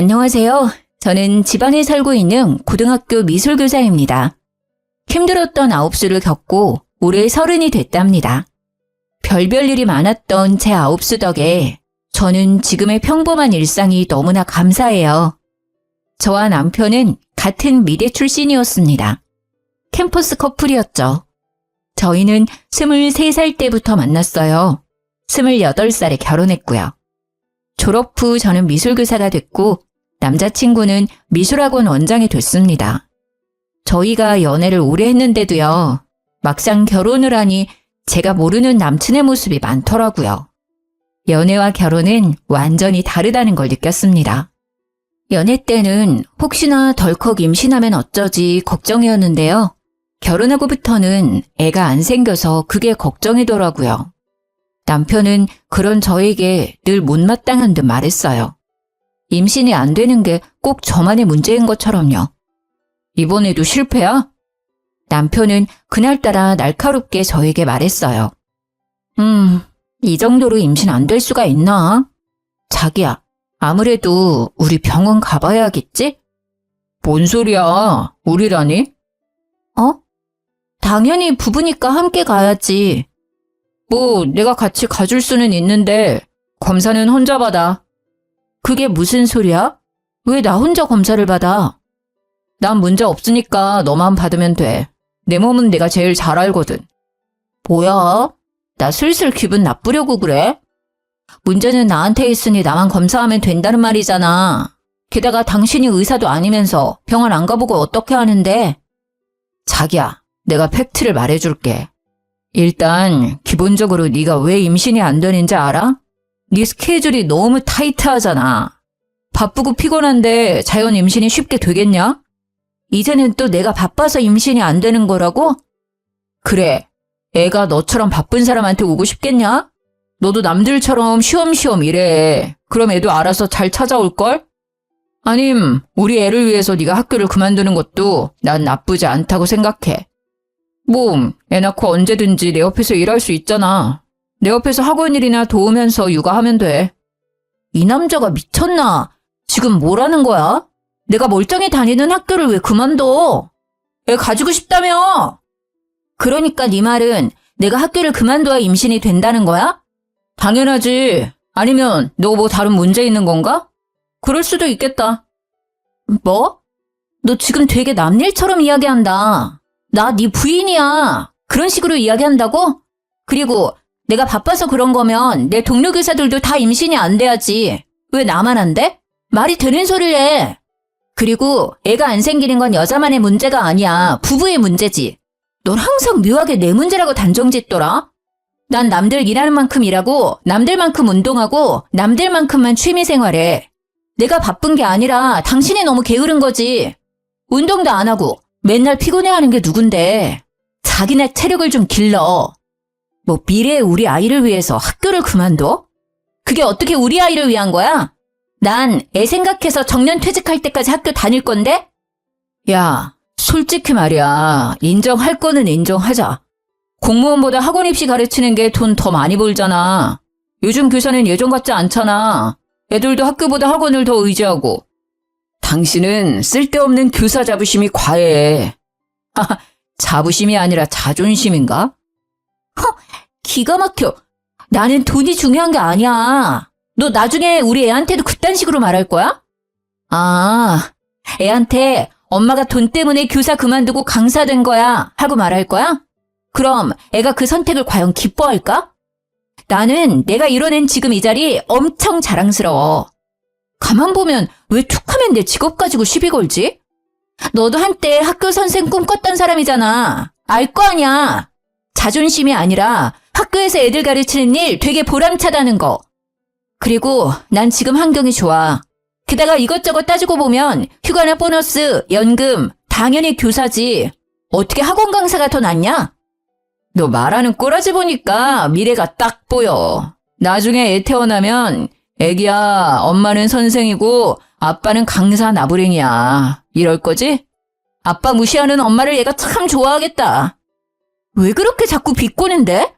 안녕하세요. 저는 지방에 살고 있는 고등학교 미술교사입니다. 힘들었던 아홉수를 겪고 올해 30이 됐답니다. 별별 일이 많았던 제 아홉수 덕에 저는 지금의 평범한 일상이 너무나 감사해요. 저와 남편은 같은 미대 출신이었습니다. 캠퍼스 커플이었죠. 저희는 23살 때부터 만났어요. 28살에 결혼했고요. 졸업 후 저는 미술교사가 됐고 남자친구는 미술학원 원장이 됐습니다. 저희가 연애를 오래 했는데도요. 막상 결혼을 하니 제가 모르는 남친의 모습이 많더라고요. 연애와 결혼은 완전히 다르다는 걸 느꼈습니다. 연애 때는 혹시나 덜컥 임신하면 어쩌지 걱정이었는데요. 결혼하고부터는 애가 안 생겨서 그게 걱정이더라고요. 남편은 그런 저에게 늘 못마땅한 듯 말했어요. 임신이 안 되는 게 꼭 저만의 문제인 것처럼요. 이번에도 실패야? 남편은 그날따라 날카롭게 저에게 말했어요. 이 정도로 임신 안 될 수가 있나? 자기야, 아무래도 우리 병원 가봐야겠지? 뭔 소리야, 우리라니? 당연히 부부니까 함께 가야지. 뭐 내가 같이 가줄 수는 있는데 검사는 혼자 받아. 그게 무슨 소리야? 왜 나 혼자 검사를 받아? 난 문제 없으니까 너만 받으면 돼. 내 몸은 내가 제일 잘 알거든. 뭐야? 나 슬슬 기분 나쁘려고 그래? 문제는 나한테 있으니 나만 검사하면 된다는 말이잖아. 게다가 당신이 의사도 아니면서 병원 안 가보고 어떻게 하는데? 자기야, 내가 팩트를 말해줄게. 일단 기본적으로 네가 왜 임신이 안 되는지 알아? 네 스케줄이 너무 타이트하잖아. 바쁘고 피곤한데 자연 임신이 쉽게 되겠냐? 이제는 또 내가 바빠서 임신이 안 되는 거라고? 그래, 애가 너처럼 바쁜 사람한테 오고 싶겠냐? 너도 남들처럼 쉬엄쉬엄 일해. 그럼 애도 알아서 잘 찾아올걸? 아님 우리 애를 위해서 네가 학교를 그만두는 것도 난 나쁘지 않다고 생각해. 뭐 애 낳고 언제든지 내 옆에서 일할 수 있잖아. 내 옆에서 학원 일이나 도우면서 육아하면 돼. 이 남자가 미쳤나? 지금 뭐라는 거야? 내가 멀쩡히 다니는 학교를 왜 그만둬? 애 가지고 싶다며? 그러니까 네 말은 내가 학교를 그만둬야 임신이 된다는 거야? 당연하지. 아니면 너 뭐 다른 문제 있는 건가? 그럴 수도 있겠다. 뭐? 너 지금 되게 남일처럼 이야기한다. 나 네 부인이야. 그런 식으로 이야기한다고? 그리고 내가 바빠서 그런 거면 내 동료 교사들도 다 임신이 안 돼야지. 왜 나만 안 돼? 말이 되는 소리를 해. 그리고 애가 안 생기는 건 여자만의 문제가 아니야. 부부의 문제지. 넌 항상 묘하게 내 문제라고 단정짓더라. 난 남들 일하는 만큼 일하고 남들만큼 운동하고 남들만큼만 취미생활해. 내가 바쁜 게 아니라 당신이 너무 게으른 거지. 운동도 안 하고 맨날 피곤해하는 게 누군데. 자기네 체력을 좀 길러. 뭐 미래의 우리 아이를 위해서 학교를 그만둬? 그게 어떻게 우리 아이를 위한 거야? 난 애 생각해서 정년 퇴직할 때까지 학교 다닐 건데? 야, 솔직히 말이야. 인정할 거는 인정하자. 공무원보다 학원 입시 가르치는 게 돈 더 많이 벌잖아. 요즘 교사는 예전 같지 않잖아. 애들도 학교보다 학원을 더 의지하고. 당신은 쓸데없는 교사 자부심이 과해. 자부심이 아니라 자존심인가? 기가 막혀. 나는 돈이 중요한 게 아니야. 너 나중에 우리 애한테도 그딴 식으로 말할 거야? 애한테 엄마가 돈 때문에 교사 그만두고 강사 된 거야 하고 말할 거야? 그럼 애가 그 선택을 과연 기뻐할까? 나는 내가 이뤄낸 지금 이 자리 엄청 자랑스러워. 가만 보면 왜 툭하면 내 직업 가지고 시비 걸지? 너도 한때 학교 선생 꿈꿨던 사람이잖아. 알 거 아니야. 자존심이 아니라 학교에서 애들 가르치는 일 되게 보람차다는 거. 그리고 난 지금 환경이 좋아. 게다가 이것저것 따지고 보면 휴가나 보너스, 연금, 당연히 교사지. 어떻게 학원 강사가 더 낫냐? 너 말하는 꼬라지 보니까 미래가 딱 보여. 나중에 애 태어나면 애기야, 엄마는 선생이고 아빠는 강사 나부랭이야. 이럴 거지? 아빠 무시하는 엄마를 얘가 참 좋아하겠다. 왜 그렇게 자꾸 비꼬는데?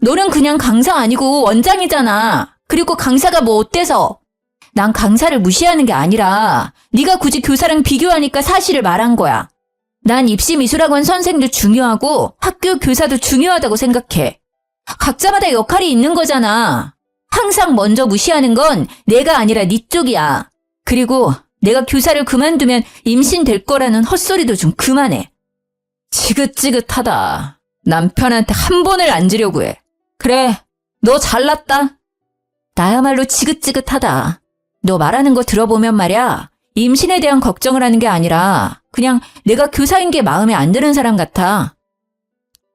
너는 그냥 강사 아니고 원장이잖아. 그리고 강사가 뭐 어때서? 난 강사를 무시하는 게 아니라 네가 굳이 교사랑 비교하니까 사실을 말한 거야. 난 입시미술학원 선생도 중요하고 학교 교사도 중요하다고 생각해. 각자마다 역할이 있는 거잖아. 항상 먼저 무시하는 건 내가 아니라 네 쪽이야. 그리고 내가 교사를 그만두면 임신될 거라는 헛소리도 좀 그만해. 지긋지긋하다. 남편한테 한 번을 앉으려고 해. 그래, 너 잘났다. 나야말로 지긋지긋하다. 너 말하는 거 들어보면 말이야. 임신에 대한 걱정을 하는 게 아니라 그냥 내가 교사인 게 마음에 안 드는 사람 같아.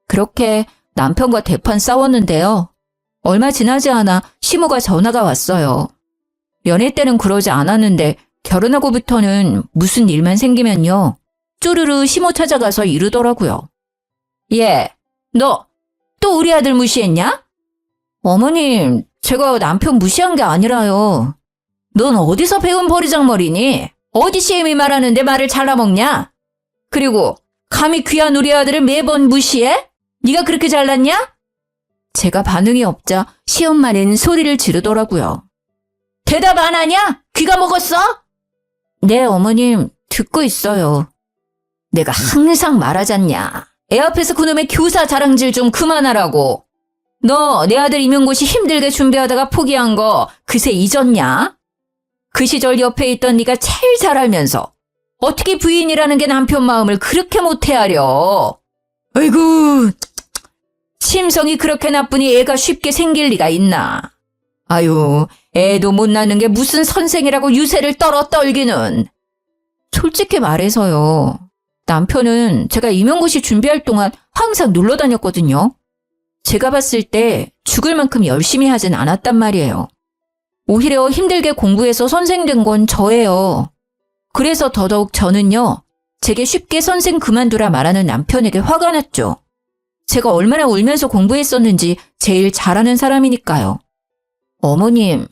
그렇게 남편과 대판 싸웠는데요. 얼마 지나지 않아 시모가 전화가 왔어요. 연애 때는 그러지 않았는데 결혼하고부터는 무슨 일만 생기면요. 쪼르르 시모 찾아가서 이러더라고요. 얘, 너 또 우리 아들 무시했냐? 어머님, 제가 남편 무시한 게 아니라요. 넌 어디서 배운 버리장머리니? 어디 시엠이 말하는데 말을 잘라먹냐? 그리고 감히 귀한 우리 아들을 매번 무시해? 네가 그렇게 잘났냐? 제가 반응이 없자 시엄마는 소리를 지르더라고요. 대답 안 하냐? 귀가 먹었어? 네, 어머님, 듣고 있어요. 내가 항상 말하잖냐. 애 앞에서 그놈의 교사 자랑질 좀 그만하라고. 너 내 아들 임용고시 힘들게 준비하다가 포기한 거 그새 잊었냐? 그 시절 옆에 있던 네가 제일 잘 알면서 어떻게 부인이라는 게 남편 마음을 그렇게 못 헤아려. 아이고, 심성이 그렇게 나쁘니 애가 쉽게 생길 리가 있나. 아유, 애도 못 낳는 게 무슨 선생이라고 유세를 떨기는. 솔직히 말해서요. 남편은 제가 임용고시 준비할 동안 항상 놀러 다녔거든요. 제가 봤을 때 죽을 만큼 열심히 하진 않았단 말이에요. 오히려 힘들게 공부해서 선생 된 건 저예요. 그래서 더더욱 저는요. 제게 쉽게 선생 그만두라 말하는 남편에게 화가 났죠. 제가 얼마나 울면서 공부했었는지 제일 잘하는 사람이니까요. 어머님,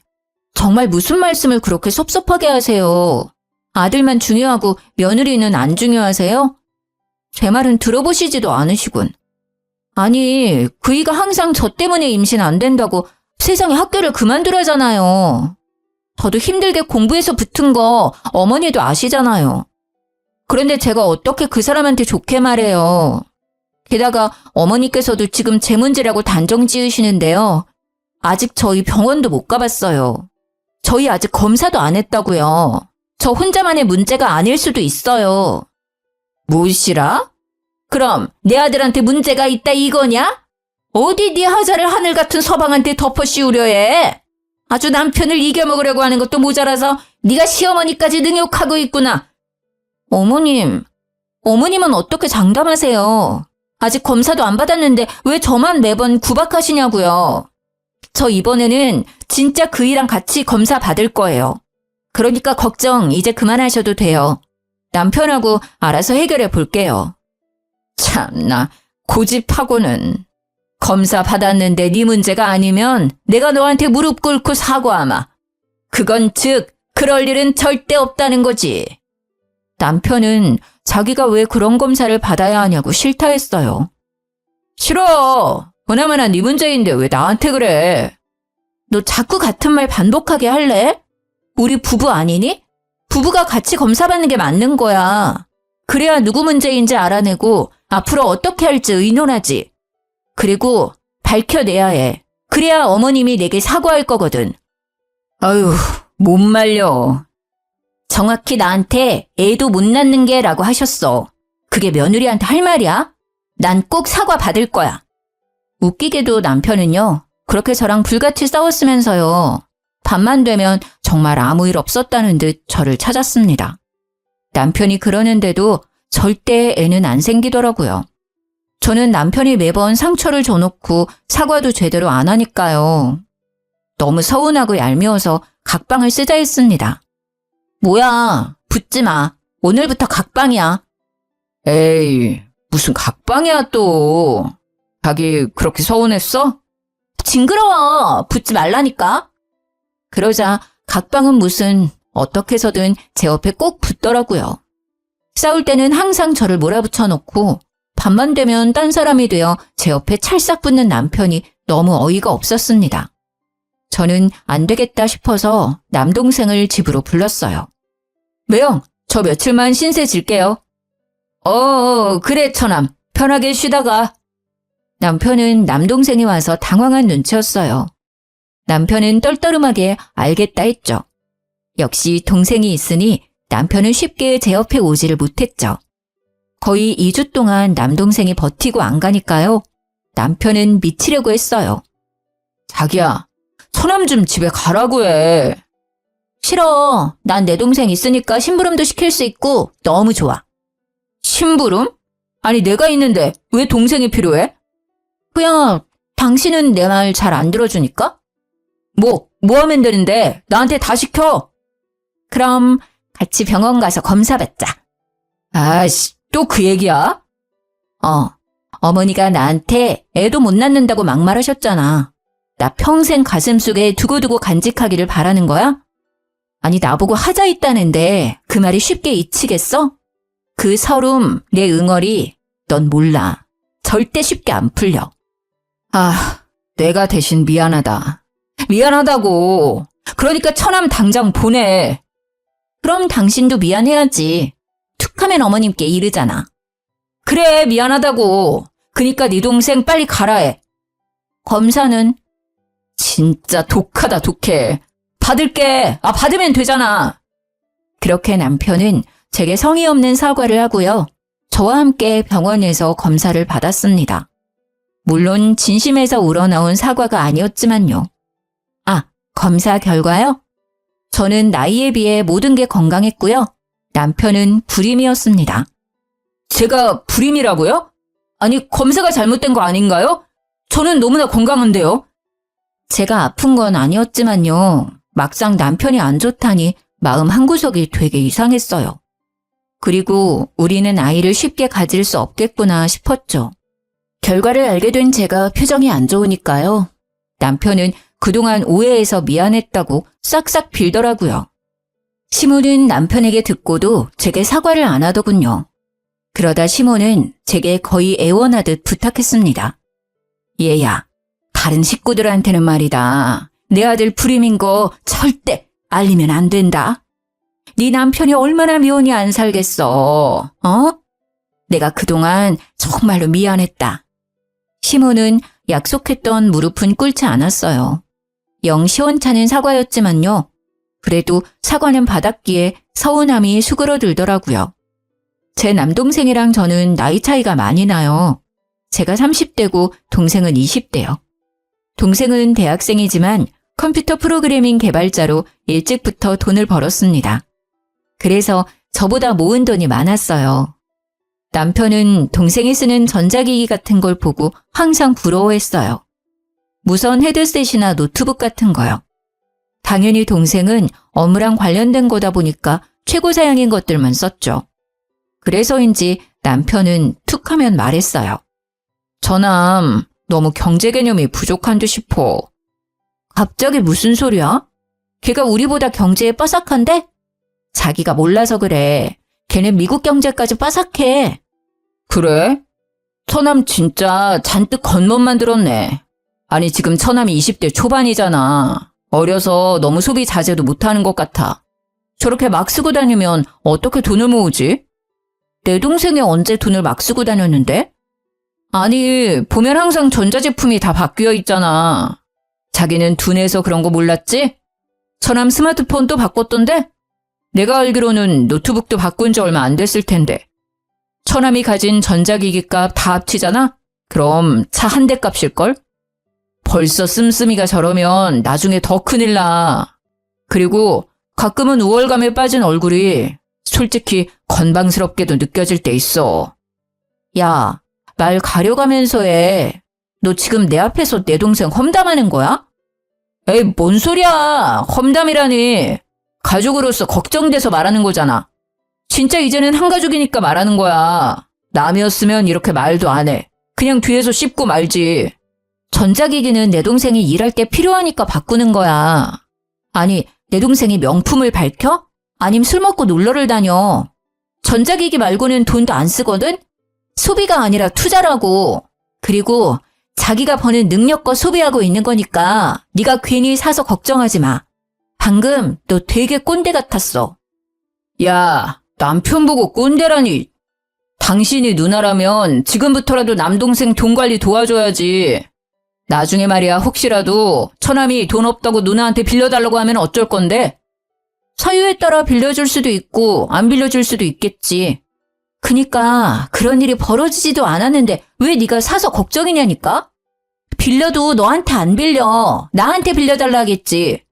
정말 무슨 말씀을 그렇게 섭섭하게 하세요. 아들만 중요하고 며느리는 안 중요하세요? 제 말은 들어보시지도 않으시군. 아니, 그이가 항상 저 때문에 임신 안 된다고 세상에 학교를 그만두라잖아요. 저도 힘들게 공부해서 붙은 거 어머니도 아시잖아요. 그런데 제가 어떻게 그 사람한테 좋게 말해요. 게다가 어머니께서도 지금 제 문제라고 단정 지으시는데요. 아직 저희 병원도 못 가봤어요. 저희 아직 검사도 안 했다고요. 저 혼자만의 문제가 아닐 수도 있어요. 무엇이라? 그럼 내 아들한테 문제가 있다 이거냐? 어디 네 하자를 하늘 같은 서방한테 덮어 씌우려 해? 아주 남편을 이겨먹으려고 하는 것도 모자라서 네가 시어머니까지 능욕하고 있구나. 어머님, 어머님은 어떻게 장담하세요? 아직 검사도 안 받았는데 왜 저만 매번 구박하시냐고요. 저 이번에는 진짜 그이랑 같이 검사 받을 거예요. 그러니까 걱정 이제 그만하셔도 돼요. 남편하고 알아서 해결해 볼게요. 참나, 고집하고는. 검사 받았는데 네 문제가 아니면 내가 너한테 무릎 꿇고 사과하마. 그건 즉 그럴 일은 절대 없다는 거지. 남편은 자기가 왜 그런 검사를 받아야 하냐고 싫다 했어요. 싫어. 보나마나 네 문제인데 왜 나한테 그래. 너 자꾸 같은 말 반복하게 할래? 우리 부부 아니니? 부부가 같이 검사 받는 게 맞는 거야. 그래야 누구 문제인지 알아내고 앞으로 어떻게 할지 의논하지. 그리고 밝혀내야 해. 그래야 어머님이 내게 사과할 거거든. 아유, 못 말려. 정확히 나한테 애도 못 낳는 게 라고 하셨어. 그게 며느리한테 할 말이야? 난 꼭 사과 받을 거야. 웃기게도 남편은요. 그렇게 저랑 불같이 싸웠으면서요. 밤만 되면 정말 아무 일 없었다는 듯 저를 찾았습니다. 남편이 그러는데도 절대 애는 안 생기더라고요. 저는 남편이 매번 상처를 줘놓고 사과도 제대로 안 하니까요. 너무 서운하고 얄미워서 각방을 쓰자 했습니다. 뭐야, 붙지 마. 오늘부터 각방이야. 에이, 무슨 각방이야 또. 자기 그렇게 서운했어? 징그러워. 붙지 말라니까. 그러자 각방은 무슨 어떻게 해서든 제 옆에 꼭 붙더라고요. 싸울 때는 항상 저를 몰아붙여 놓고 밤만 되면 딴 사람이 되어 제 옆에 찰싹 붙는 남편이 너무 어이가 없었습니다. 저는 안 되겠다 싶어서 남동생을 집으로 불렀어요. 매영, 저 며칠만 신세 질게요. 그래, 처남. 편하게 쉬다가. 남편은 남동생이 와서 당황한 눈치였어요. 남편은 떨떠름하게 알겠다 했죠. 역시 동생이 있으니 남편은 쉽게 제 옆에 오지를 못했죠. 거의 2주 동안 남동생이 버티고 안 가니까요. 남편은 미치려고 했어요. 자기야, 처남 좀 집에 가라고 해. 싫어. 난 내 동생 있으니까 심부름도 시킬 수 있고 너무 좋아. 심부름? 아니 내가 있는데 왜 동생이 필요해? 그냥 당신은 내 말 잘 안 들어주니까? 뭐 하면 되는데 나한테 다 시켜. 그럼 같이 병원 가서 검사 받자. 아이씨, 또 그 얘기야? 어머니가 나한테 애도 못 낳는다고 막말하셨잖아. 나 평생 가슴속에 두고두고 간직하기를 바라는 거야? 아니 나보고 하자 있다는데 그 말이 쉽게 잊히겠어? 그 서름, 내 응어리 넌 몰라. 절대 쉽게 안 풀려. 내가 대신 미안하다. 미안하다고. 그러니까 처남 당장 보내. 그럼 당신도 미안해야지. 툭하면 어머님께 이르잖아. 그래, 미안하다고. 그니까 네 동생 빨리 가라 해. 검사는? 진짜 독하다, 독해. 받을게. 받으면 되잖아. 그렇게 남편은 제게 성의 없는 사과를 하고요. 저와 함께 병원에서 검사를 받았습니다. 물론 진심에서 우러나온 사과가 아니었지만요. 검사 결과요? 저는 나이에 비해 모든 게 건강했고요. 남편은 불임이었습니다. 제가 불임이라고요? 아니, 검사가 잘못된 거 아닌가요? 저는 너무나 건강한데요. 제가 아픈 건 아니었지만요. 막상 남편이 안 좋다니 마음 한구석이 되게 이상했어요. 그리고 우리는 아이를 쉽게 가질 수 없겠구나 싶었죠. 결과를 알게 된 제가 표정이 안 좋으니까요. 남편은 그동안 오해해서 미안했다고 싹싹 빌더라고요. 시모는 남편에게 듣고도 제게 사과를 안 하더군요. 그러다 시모는 제게 거의 애원하듯 부탁했습니다. 얘야, 다른 식구들한테는 말이다. 내 아들 불임인 거 절대 알리면 안 된다. 네 남편이 얼마나 미운이 안 살겠어. 내가 그동안 정말로 미안했다. 시모는 약속했던 무릎은 꿇지 않았어요. 영 시원찮은 사과였지만요. 그래도 사과는 받았기에 서운함이 수그러들더라고요. 제 남동생이랑 저는 나이 차이가 많이 나요. 제가 30대고 동생은 20대요. 동생은 대학생이지만 컴퓨터 프로그래밍 개발자로 일찍부터 돈을 벌었습니다. 그래서 저보다 모은 돈이 많았어요. 남편은 동생이 쓰는 전자기기 같은 걸 보고 항상 부러워했어요. 무선 헤드셋이나 노트북 같은 거요. 당연히 동생은 업무랑 관련된 거다 보니까 최고 사양인 것들만 썼죠. 그래서인지 남편은 툭 하면 말했어요. 저남 너무 경제 개념이 부족한 듯 싶어. 갑자기 무슨 소리야? 걔가 우리보다 경제에 빠삭한데? 자기가 몰라서 그래. 걔는 미국 경제까지 빠삭해. 그래? 처남 진짜 잔뜩 겉멋만 들었네. 아니 지금 처남이 20대 초반이잖아. 어려서 너무 소비 자제도 못하는 것 같아. 저렇게 막 쓰고 다니면 어떻게 돈을 모으지? 내 동생이 언제 돈을 막 쓰고 다녔는데? 아니 보면 항상 전자제품이 다 바뀌어 있잖아. 자기는 둔해서 그런 거 몰랐지? 처남 스마트폰 또 바꿨던데? 내가 알기로는 노트북도 바꾼 지 얼마 안 됐을 텐데. 처남이 가진 전자기기 값 다 합치잖아? 그럼 차 한 대 값일걸? 벌써 씀씀이가 저러면 나중에 더 큰일 나. 그리고 가끔은 우월감에 빠진 얼굴이 솔직히 건방스럽게도 느껴질 때 있어. 야, 말 가려가면서 해. 너 지금 내 앞에서 내 동생 험담하는 거야? 에이, 뭔 소리야. 험담이라니. 가족으로서 걱정돼서 말하는 거잖아. 진짜 이제는 한 가족이니까 말하는 거야. 남이었으면 이렇게 말도 안 해. 그냥 뒤에서 씹고 말지. 전자기기는 내 동생이 일할 때 필요하니까 바꾸는 거야. 아니, 내 동생이 명품을 밝혀? 아님 술 먹고 놀러를 다녀. 전자기기 말고는 돈도 안 쓰거든? 소비가 아니라 투자라고. 그리고 자기가 버는 능력껏 소비하고 있는 거니까 네가 괜히 사서 걱정하지 마. 방금 너 되게 꼰대 같았어. 야, 남편 보고 꼰대라니. 당신이 누나라면 지금부터라도 남동생 돈 관리 도와줘야지. 나중에 말이야 혹시라도 처남이 돈 없다고 누나한테 빌려달라고 하면 어쩔 건데? 사유에 따라 빌려줄 수도 있고 안 빌려줄 수도 있겠지. 그니까 그런 일이 벌어지지도 않았는데 왜 네가 사서 걱정이냐니까? 빌려도 너한테 안 빌려. 나한테 빌려달라 하겠지.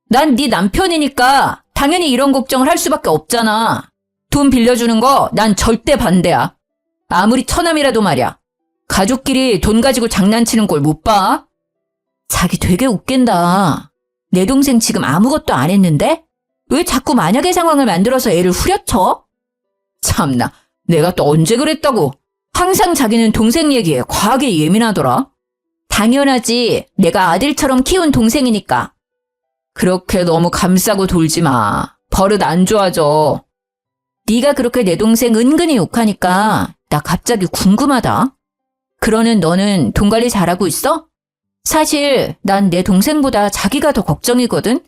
난 네 남편이니까 당연히 이런 걱정을 할 수밖에 없잖아. 돈 빌려주는 거 난 절대 반대야. 아무리 처남이라도 말이야. 가족끼리 돈 가지고 장난치는 꼴 못 봐? 자기 되게 웃긴다. 내 동생 지금 아무것도 안 했는데? 왜 자꾸 만약의 상황을 만들어서 애를 후려쳐? 참나, 내가 또 언제 그랬다고. 항상 자기는 동생 얘기에 과하게 예민하더라. 당연하지. 내가 아들처럼 키운 동생이니까. 그렇게 너무 감싸고 돌지 마. 버릇 안 좋아져. 네가 그렇게 내 동생 은근히 욕하니까 나 갑자기 궁금하다. 그러는 너는 돈 관리 잘하고 있어? 사실 난 내 동생보다 자기가 더 걱정이거든.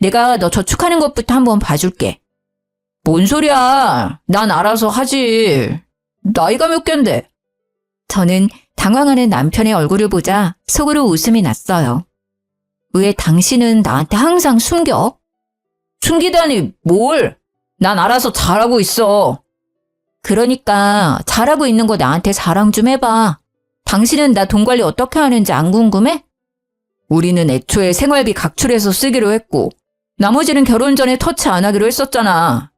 내가 너 저축하는 것부터 한번 봐줄게. 뭔 소리야. 난 알아서 하지. 나이가 몇 갠데? 저는 당황하는 남편의 얼굴을 보자 속으로 웃음이 났어요. 왜 당신은 나한테 항상 숨겨? 숨기다니 뭘? 난 알아서 잘하고 있어. 그러니까 잘하고 있는 거 나한테 자랑 좀 해봐. 당신은 나 돈 관리 어떻게 하는지 안 궁금해? 우리는 애초에 생활비 각출해서 쓰기로 했고 나머지는 결혼 전에 터치 안 하기로 했었잖아.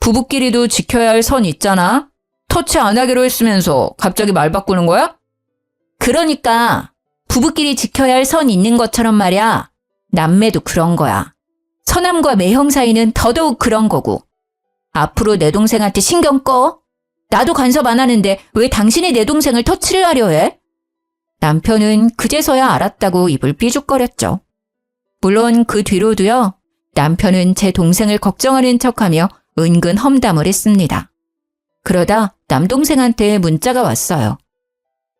부부끼리도 지켜야 할 선 있잖아. 터치 안 하기로 했으면서 갑자기 말 바꾸는 거야? 그러니까 부부끼리 지켜야 할 선 있는 것처럼 말이야. 남매도 그런 거야. 처남과 매형 사이는 더더욱 그런 거고. 앞으로 내 동생한테 신경 꺼. 나도 간섭 안 하는데 왜 당신이 내 동생을 터치를 하려 해? 남편은 그제서야 알았다고 입을 삐죽거렸죠. 물론 그 뒤로도요. 남편은 제 동생을 걱정하는 척하며 은근 험담을 했습니다. 그러다 남동생한테 문자가 왔어요.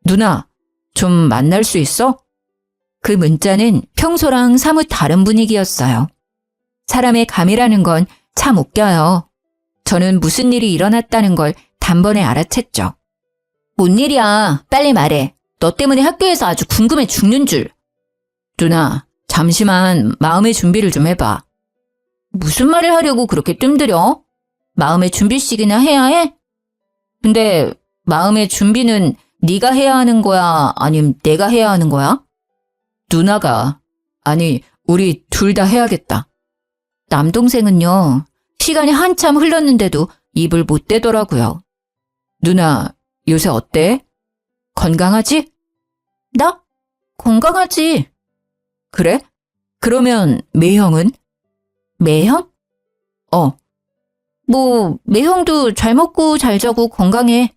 누나, 좀 만날 수 있어? 그 문자는 평소랑 사뭇 다른 분위기였어요. 사람의 감이라는 건 참 웃겨요. 저는 무슨 일이 일어났다는 걸 단번에 알아챘죠. 뭔 일이야? 빨리 말해. 너 때문에 학교에서 아주 궁금해 죽는 줄. 누나, 잠시만 마음의 준비를 좀 해봐. 무슨 말을 하려고 그렇게 뜸들여? 마음의 준비씩이나 해야 해? 근데 마음의 준비는 네가 해야 하는 거야? 아님 내가 해야 하는 거야? 누나가. 아니, 우리 둘 다 해야겠다. 남동생은요. 시간이 한참 흘렀는데도 입을 못 대더라고요. 누나, 요새 어때? 건강하지? 나? 건강하지. 그래? 그러면 매형은? 매형? 매형도 잘 먹고 잘 자고 건강해.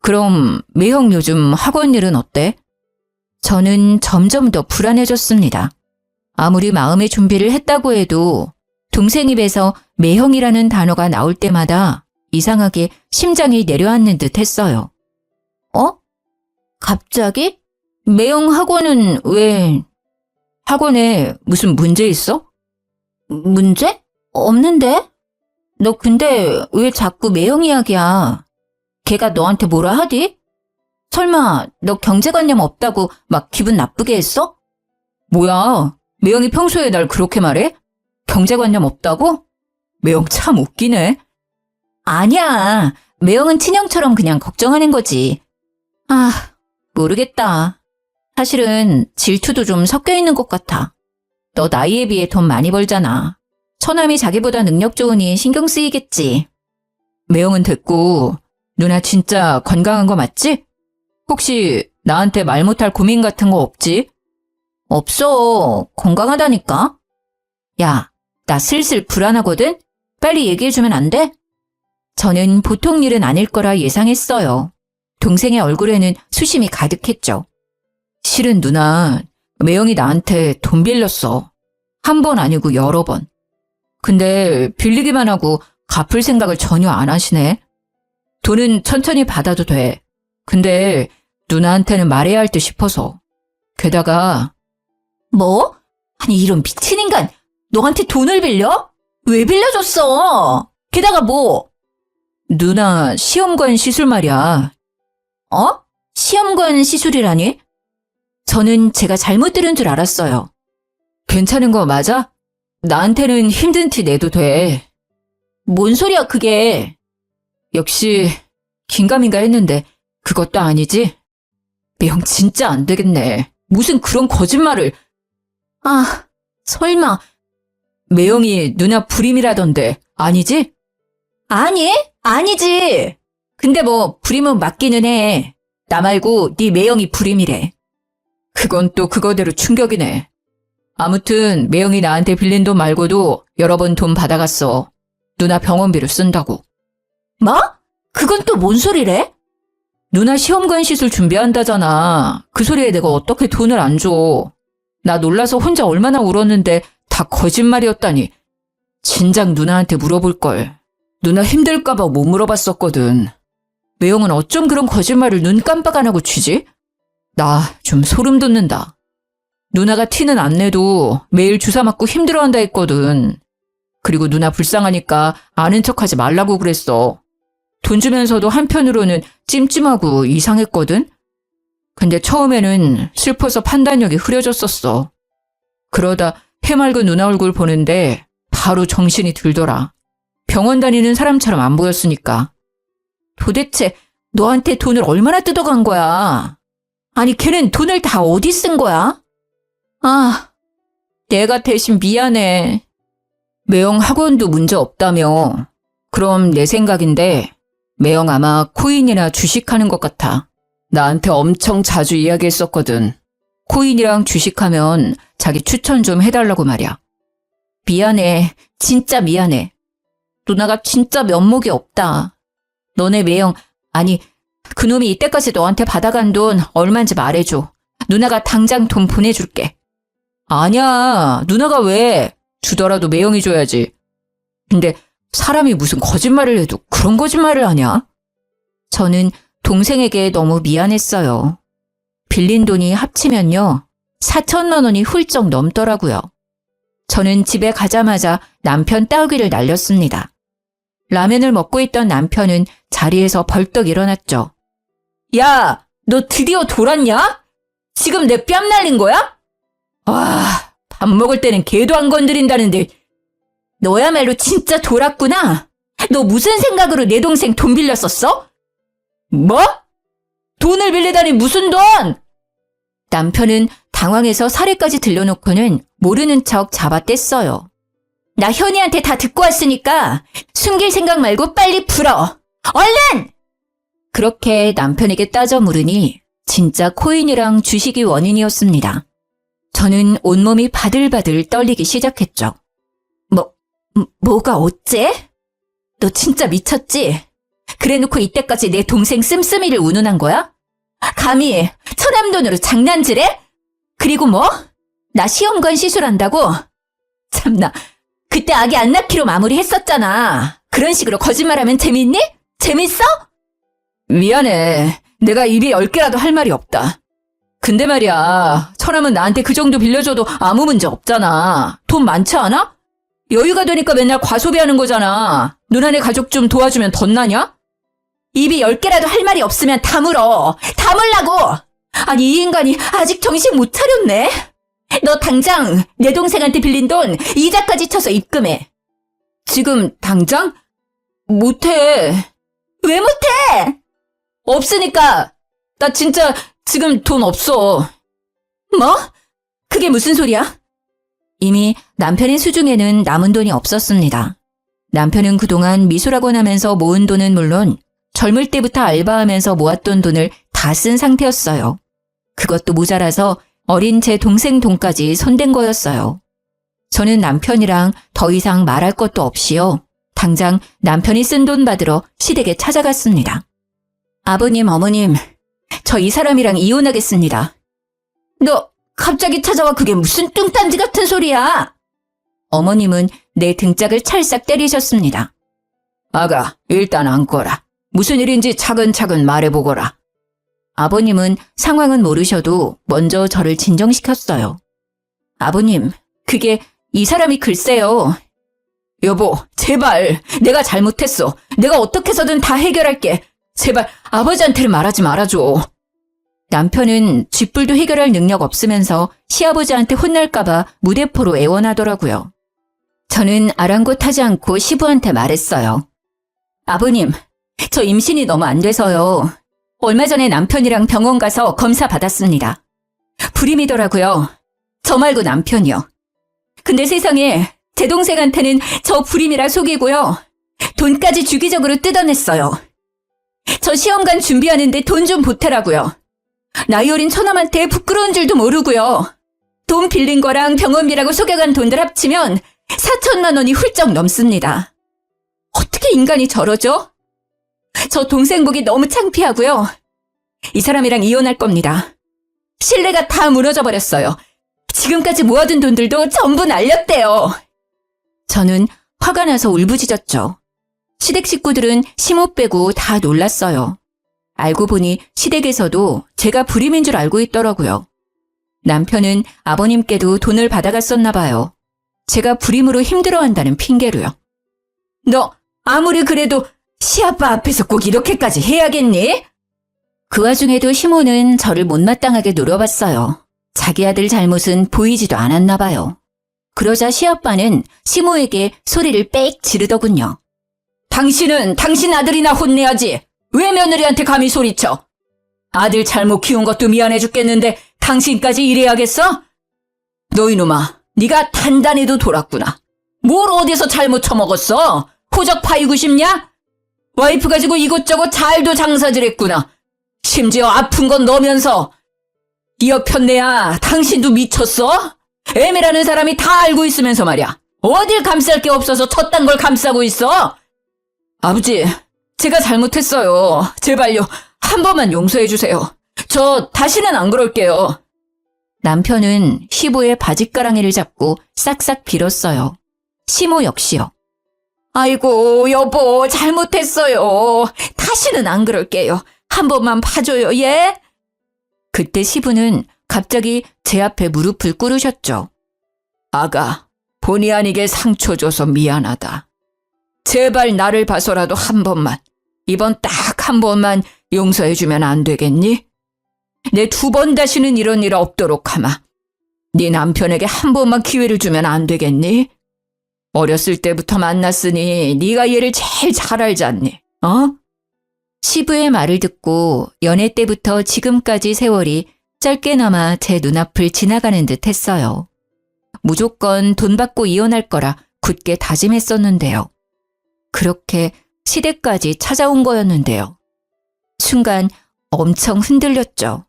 그럼 매형 요즘 학원 일은 어때? 저는 점점 더 불안해졌습니다. 아무리 마음의 준비를 했다고 해도 동생 입에서 매형이라는 단어가 나올 때마다 이상하게 심장이 내려앉는 듯 했어요. 갑자기? 매형 학원은 왜? 학원에 무슨 문제 있어? 문제? 없는데? 너 근데 왜 자꾸 매형 이야기야? 걔가 너한테 뭐라 하디? 설마 너 경제관념 없다고 막 기분 나쁘게 했어? 뭐야, 매형이 평소에 날 그렇게 말해? 경제관념 없다고? 매형 참 웃기네. 아니야, 매형은 친형처럼 그냥 걱정하는 거지. 모르겠다. 사실은 질투도 좀 섞여 있는 것 같아. 너 나이에 비해 돈 많이 벌잖아. 처남이 자기보다 능력 좋으니 신경 쓰이겠지. 매형은 됐고 누나 진짜 건강한 거 맞지? 혹시 나한테 말 못할 고민 같은 거 없지? 없어. 건강하다니까. 야, 나 슬슬 불안하거든? 빨리 얘기해주면 안 돼? 저는 보통 일은 아닐 거라 예상했어요. 동생의 얼굴에는 수심이 가득했죠. 실은 누나, 매형이 나한테 돈 빌렸어. 한 번 아니고 여러 번. 근데 빌리기만 하고 갚을 생각을 전혀 안 하시네. 돈은 천천히 받아도 돼. 근데 누나한테는 말해야 할 듯 싶어서. 게다가 뭐? 아니 이런 미친 인간 너한테 돈을 빌려? 왜 빌려줬어? 게다가 뭐? 누나 시험관 시술 말이야. 어? 시험관 시술이라니? 저는 제가 잘못 들은 줄 알았어요. 괜찮은 거 맞아? 나한테는 힘든 티 내도 돼. 뭔 소리야 그게? 역시 긴가민가 했는데 그것도 아니지? 매형 진짜 안 되겠네. 무슨 그런 거짓말을. 아, 설마. 매형이 누나 불임이라던데 아니지? 아니? 아니지. 근데 뭐 불임은 맞기는 해. 나 말고 네 매형이 불임이래. 그건 또 그거대로 충격이네. 아무튼 매형이 나한테 빌린 돈 말고도 여러 번 돈 받아갔어. 누나 병원비로 쓴다고. 뭐? 그건 또 뭔 소리래? 누나 시험관 시술 준비한다잖아. 그 소리에 내가 어떻게 돈을 안 줘. 나 놀라서 혼자 얼마나 울었는데 다 거짓말이었다니. 진작 누나한테 물어볼걸. 누나 힘들까봐 못 물어봤었거든. 매형은 어쩜 그런 거짓말을 눈 깜빡 안 하고 치지? 나 좀 소름 돋는다. 누나가 티는 안 내도 매일 주사 맞고 힘들어한다 했거든. 그리고 누나 불쌍하니까 아는 척하지 말라고 그랬어. 돈 주면서도 한편으로는 찜찜하고 이상했거든. 근데 처음에는 슬퍼서 판단력이 흐려졌었어. 그러다 해맑은 누나 얼굴 보는데 바로 정신이 들더라. 병원 다니는 사람처럼 안 보였으니까. 도대체 너한테 돈을 얼마나 뜯어간 거야? 아니 걔는 돈을 다 어디 쓴 거야? 아, 내가 대신 미안해. 매형 학원도 문제 없다며. 그럼 내 생각인데 매형 아마 코인이나 주식하는 것 같아. 나한테 엄청 자주 이야기했었거든. 코인이랑 주식하면 자기 추천 좀 해달라고 말이야. 미안해. 진짜 미안해. 누나가 진짜 면목이 없다. 너네 매형, 아니 그놈이 이때까지 너한테 받아간 돈 얼마인지 말해줘. 누나가 당장 돈 보내줄게. 아니야. 누나가 왜? 주더라도 매형이 줘야지. 근데 사람이 무슨 거짓말을 해도 그런 거짓말을 하냐? 저는 동생에게 너무 미안했어요. 빌린 돈이 합치면요. 4천만 원이 훌쩍 넘더라고요. 저는 집에 가자마자 남편 따귀를 날렸습니다. 라면을 먹고 있던 남편은 자리에서 벌떡 일어났죠. 야, 너 드디어 돌았냐? 지금 내 뺨 날린 거야? 아, 밥 먹을 때는 개도 안 건드린다는데. 너야말로 진짜 돌았구나. 너 무슨 생각으로 내 동생 돈 빌렸었어? 뭐? 돈을 빌리다니 무슨 돈? 남편은 당황해서 사례까지 들려놓고는 모르는 척 잡아뗐어요. 나 현이한테 다 듣고 왔으니까 숨길 생각 말고 빨리 풀어. 얼른! 그렇게 남편에게 따져 물으니 진짜 코인이랑 주식이 원인이었습니다. 저는 온몸이 바들바들 떨리기 시작했죠. 뭐가 어째? 너 진짜 미쳤지? 그래놓고 이때까지 내 동생 씀씀이를 운운한 거야? 감히 천암돈으로 장난질해? 그리고 뭐? 나 시험관 시술한다고? 참나, 그때 아기 안 낳기로 마무리했었잖아. 그런 식으로 거짓말하면 재밌니? 재밌어? 미안해. 내가 입이 10개라도 할 말이 없다. 근데 말이야, 천암은 나한테 그 정도 빌려줘도 아무 문제 없잖아. 돈 많지 않아? 여유가 되니까 맨날 과소비하는 거잖아. 누나네 가족 좀 도와주면 덧나냐? 입이 10개라도 할 말이 없으면 다물어. 다물라고! 아니 이 인간이 아직 정신 못 차렸네. 너 당장 내 동생한테 빌린 돈 이자까지 쳐서 입금해. 지금 당장? 못해. 왜 못해? 없으니까. 나 진짜 지금 돈 없어. 뭐? 그게 무슨 소리야? 이미 남편의 수중에는 남은 돈이 없었습니다. 남편은 그동안 미술학원 하면서 모은 돈은 물론 젊을 때부터 알바하면서 모았던 돈을 다 쓴 상태였어요. 그것도 모자라서 어린 제 동생 돈까지 손댄 거였어요. 저는 남편이랑 더 이상 말할 것도 없이요. 당장 남편이 쓴 돈 받으러 시댁에 찾아갔습니다. 아버님, 어머님, 저 이 사람이랑 이혼하겠습니다. 너 갑자기 찾아와 그게 무슨 뚱딴지 같은 소리야? 어머님은 내 등짝을 찰싹 때리셨습니다. 아가, 일단 앉거라. 무슨 일인지 차근차근 말해보거라. 아버님은 상황은 모르셔도 먼저 저를 진정시켰어요. 아버님, 그게 이 사람이 글쎄요. 여보, 제발. 내가 잘못했어. 내가 어떻게 해서든 다 해결할게. 제발 아버지한테는 말하지 말아줘. 남편은 쥐뿔도 해결할 능력 없으면서 시아버지한테 혼날까봐 무대포로 애원하더라고요. 저는 아랑곳하지 않고 시부한테 말했어요. 아버님, 저 임신이 너무 안 돼서요. 얼마 전에 남편이랑 병원 가서 검사 받았습니다. 불임이더라고요. 저 말고 남편이요. 근데 세상에 제 동생한테는 저 불임이라 속이고요. 돈까지 주기적으로 뜯어냈어요. 저 시험관 준비하는데 돈 좀 보태라고요. 나이 어린 처남한테 부끄러운 줄도 모르고요. 돈 빌린 거랑 병원비라고 속여간 돈들 합치면 4천만 원이 훌쩍 넘습니다. 어떻게 인간이 저러죠? 저 동생 보기 너무 창피하고요. 이 사람이랑 이혼할 겁니다. 신뢰가 다 무너져 버렸어요. 지금까지 모아둔 돈들도 전부 날렸대요. 저는 화가 나서 울부짖었죠. 시댁 식구들은 시모 빼고 다 놀랐어요. 알고 보니 시댁에서도 제가 불임인 줄 알고 있더라고요. 남편은 아버님께도 돈을 받아갔었나 봐요. 제가 불임으로 힘들어한다는 핑계로요. 너 아무리 그래도 시아빠 앞에서 꼭 이렇게까지 해야겠니? 그 와중에도 시모는 저를 못마땅하게 노려봤어요. 자기 아들 잘못은 보이지도 않았나 봐요. 그러자 시아빠는 시모에게 소리를 빽 지르더군요. 당신은 당신 아들이나 혼내야지. 왜 며느리한테 감히 소리쳐? 아들 잘못 키운 것도 미안해 죽겠는데 당신까지 이래야겠어? 너 이놈아, 네가 단단히도 돌았구나. 뭘 어디서 잘못 처먹었어? 호적 파이고 싶냐? 와이프 가지고 이것저것 잘도 장사질했구나. 심지어 아픈 건 너면서. 이 여편네야, 당신도 미쳤어? 애매라는 사람이 다 알고 있으면서 말이야. 어딜 감쌀 게 없어서 저딴 걸 감싸고 있어? 아버지, 제가 잘못했어요. 제발요. 한 번만 용서해 주세요. 저 다시는 안 그럴게요. 남편은 시부의 바짓가랑이를 잡고 싹싹 빌었어요. 시모 역시요. 아이고, 여보, 잘못했어요. 다시는 안 그럴게요. 한 번만 봐줘요, 예? 그때 시부는 갑자기 제 앞에 무릎을 꿇으셨죠. 아가, 본의 아니게 상처 줘서 미안하다. 제발 나를 봐서라도 한 번만, 이번 딱 한 번만 용서해주면 안 되겠니? 내 2번 다시는 이런 일 없도록 하마. 네 남편에게 한 번만 기회를 주면 안 되겠니? 어렸을 때부터 만났으니 네가 얘를 제일 잘 알지 않니? 어? 시부의 말을 듣고 연애 때부터 지금까지 세월이 짧게나마 제 눈앞을 지나가는 듯 했어요. 무조건 돈 받고 이혼할 거라 굳게 다짐했었는데요. 그렇게 시댁까지 찾아온 거였는데요. 순간 엄청 흔들렸죠.